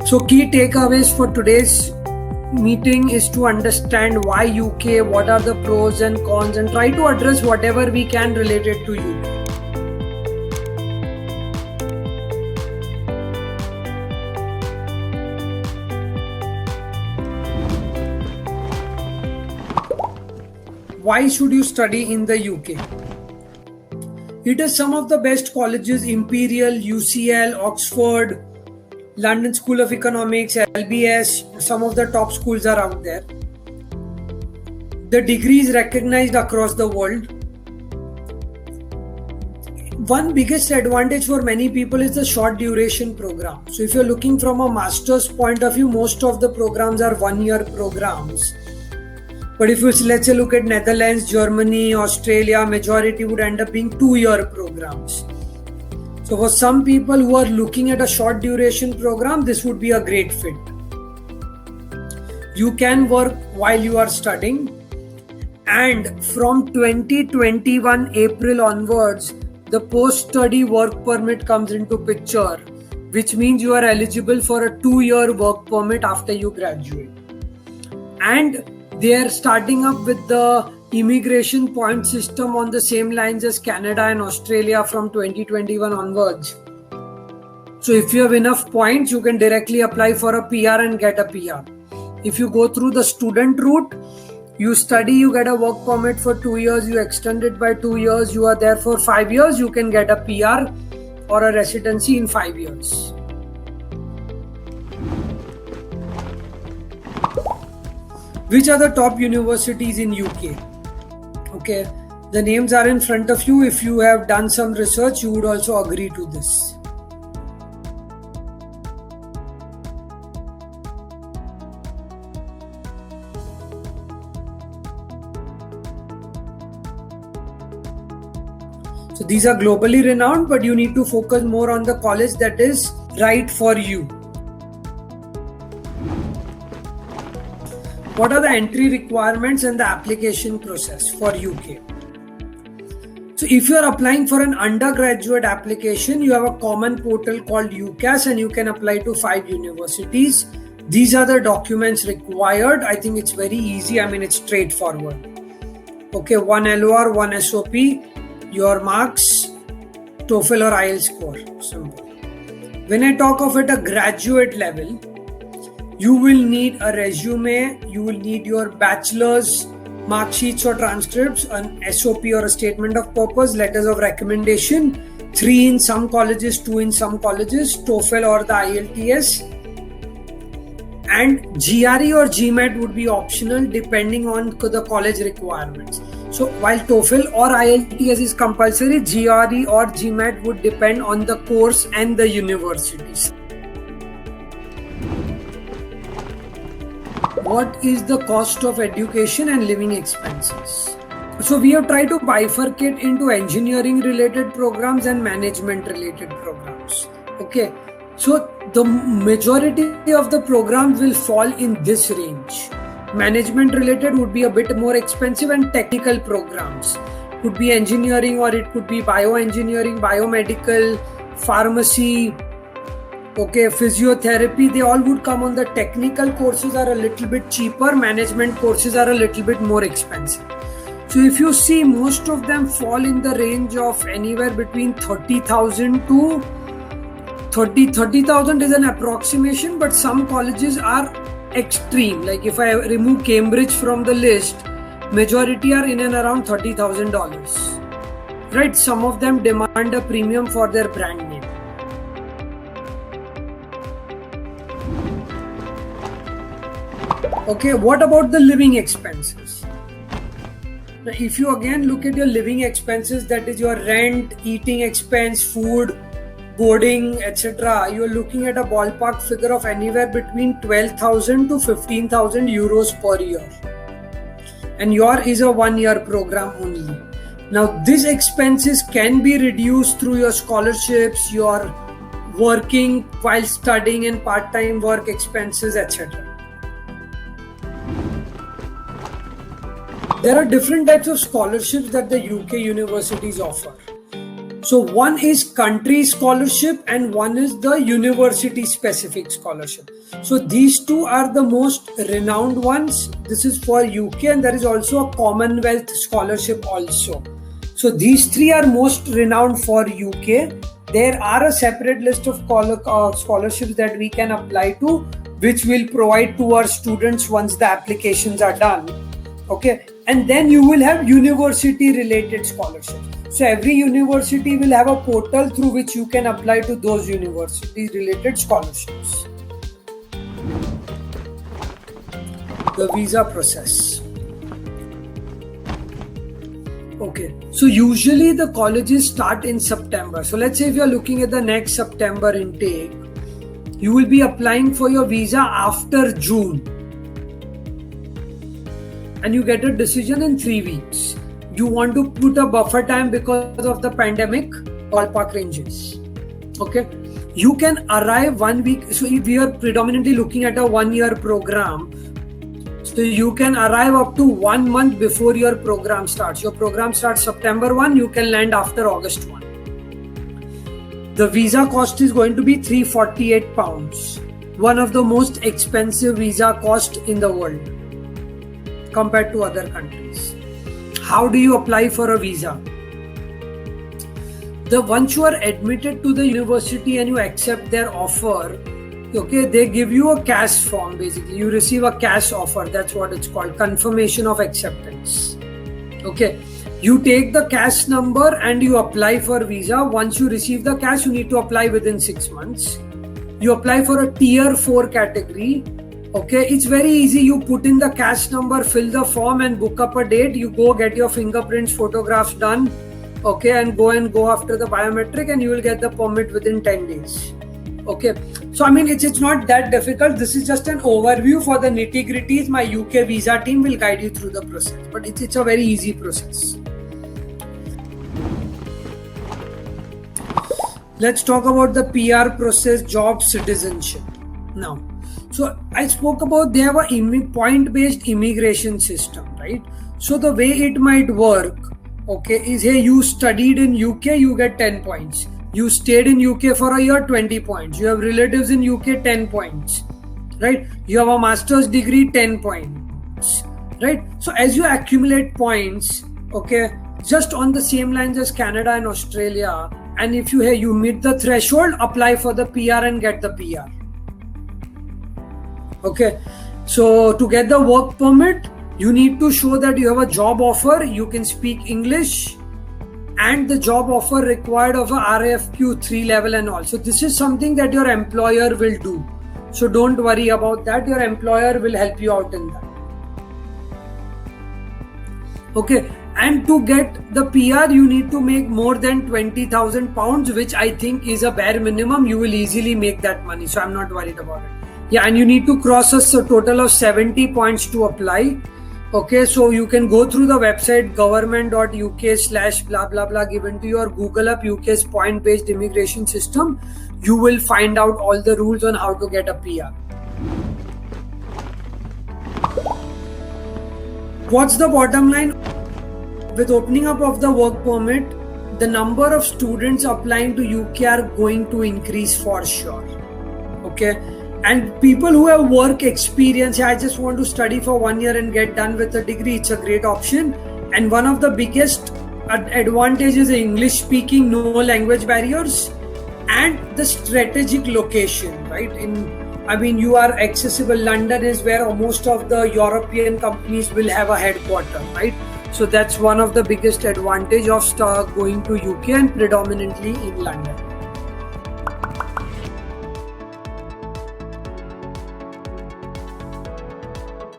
So key takeaways for today's meeting is to understand why UK, what are the pros and cons, and try to address whatever we can related to UK. Why should you study in the UK? It is some of the best colleges: Imperial, UCL, Oxford, London School of Economics, LBS, some of the top schools are out there. The degree is recognized across the world. One biggest advantage for many people is the short duration program. So if you're looking from a master's point of view, most of the programs are 1-year programs. But if you let's say look at Netherlands, Germany, Australia, majority would end up being 2-year programs. So for some people who are looking at a short duration program, this would be a great fit. You can work while you are studying, and from 2021 April onwards, the post-study work permit comes into picture, which means you are eligible for a 2-year work permit after you graduate. And they are starting up with the immigration point system on the same lines as Canada and Australia from 2021 onwards. So if you have enough points, you can directly apply for a PR and get a PR. If you go through the student route, you study, you get a work permit for 2 years, you extend it by 2 years, you are there for 5 years, you can get a PR or a residency in 5 years. Which are the top universities in UK? Okay, the names are in front of you. If you have done some research, you would also agree to this. So these are globally renowned, but you need to focus more on the college that is right for you. What are the entry requirements and the application process for UK? So if you are applying for an undergraduate application, you have a common portal called UCAS and you can apply to 5 universities. These are the documents required. I think it's very easy. I mean, it's straightforward. Okay, 1 LOR, 1 SOP, your marks, TOEFL or IELTS score. Simple. When I talk of at a graduate level, you will need a resume, you will need your bachelor's mark sheets or transcripts, an SOP or a statement of purpose, letters of recommendation, 3 in some colleges, 2 in some colleges, TOEFL or the IELTS, and GRE or GMAT would be optional depending on the college requirements. So while TOEFL or IELTS is compulsory, GRE or GMAT would depend on the course and the universities. What is the cost of education and living expenses? So we have tried to bifurcate into engineering related programs and management related programs. Okay, so the majority of the programs will fall in this range. Management related would be a bit more expensive, and technical programs could be engineering or it could be bioengineering, biomedical, pharmacy, okay, physiotherapy, they all would come on the technical courses are a little bit cheaper, management courses are a little bit more expensive. So if you see, most of them fall in the range of anywhere between 30,000 to 30,000 is an approximation, but some colleges are extreme. Like if I remove Cambridge from the list, majority are in and around $30,000, right? Some of them demand a premium for their brand name. Okay, what about the living expenses? Now, if you again look at your living expenses, that is your rent, eating expense, food, boarding, etc., you are looking at a ballpark figure of anywhere between 12,000 to 15,000 euros per year. And your is a 1-year program only. Now, these expenses can be reduced through your scholarships, your working while studying and part-time work expenses, etc. There are different types of scholarships that the UK universities offer. So one is country scholarship and one is the university specific scholarship. So these two are the most renowned ones. This is for UK, and there is also a Commonwealth scholarship also. So these three are most renowned for UK. There are a separate list of scholarships that we can apply to, which we'll provide to our students once the applications are done. Okay, and then you will have university related scholarships. So every university will have a portal through which you can apply to those university related scholarships. The visa process. Okay, so usually the colleges start in September. So let's say if you're looking at the next September intake, you will be applying for your visa after June. And you get a decision in 3 weeks. You want to put a buffer time because of the pandemic, ballpark ranges. Okay, you can arrive 1 week. So if we are predominantly looking at a 1-year program, so you can arrive up to 1 month before your program starts. Your program starts September 1, you can land after August 1. The visa cost is going to be £348, one of the most expensive visa cost in the world compared to other countries. How do you apply for a visa? Once you are admitted to the university and you accept their offer, okay, they give you a cash form. Basically, you receive a cash offer. That's what it's called, confirmation of acceptance. Okay, you take the cash number and you apply for visa. Once you receive the cash, you need to apply within 6 months. You apply for a tier 4 category. Okay, it's very easy. You put in the cash number, fill the form and book up a date. You go get your fingerprints, photographs done. Okay, and go after the biometric and you will get the permit within 10 days. Okay, so I mean, it's not that difficult. This is just an overview. For the nitty-gritties, my UK visa team will guide you through the process, but it's a very easy process. Let's talk about the PR process, job, citizenship. Now, so I spoke about they have a point-based immigration system, right? So the way it might work, okay, is hey, you studied in UK, you get 10 points. You stayed in UK for a year, 20 points. You have relatives in UK, 10 points, right? You have a master's degree, 10 points, right? So as you accumulate points, okay, just on the same lines as Canada and Australia, and if you meet the threshold, apply for the PR and get the PR. Okay, so to get the work permit, you need to show that you have a job offer, you can speak English, and the job offer required of a RFQ 3 level and all. So this is something that your employer will do. So don't worry about that. Your employer will help you out in that. Okay, and to get the PR, you need to make more than £20,000, which I think is a bare minimum. You will easily make that money. So I'm not worried about it. Yeah, and you need to cross a total of 70 points to apply. Okay, so you can go through the website government.uk/blah blah blah given to you, or Google up UK's point-based immigration system. You will find out all the rules on how to get a PR. What's the bottom line? With opening up of the work permit, the number of students applying to UK are going to increase for sure. Okay. And people who have work experience, I just want to study for 1 year and get done with a degree, it's a great option. And one of the biggest advantages is English speaking, no language barriers, and the strategic location, right? You are accessible. London is where most of the European companies will have a headquarter, right? So that's one of the biggest advantage of going to UK and predominantly in London.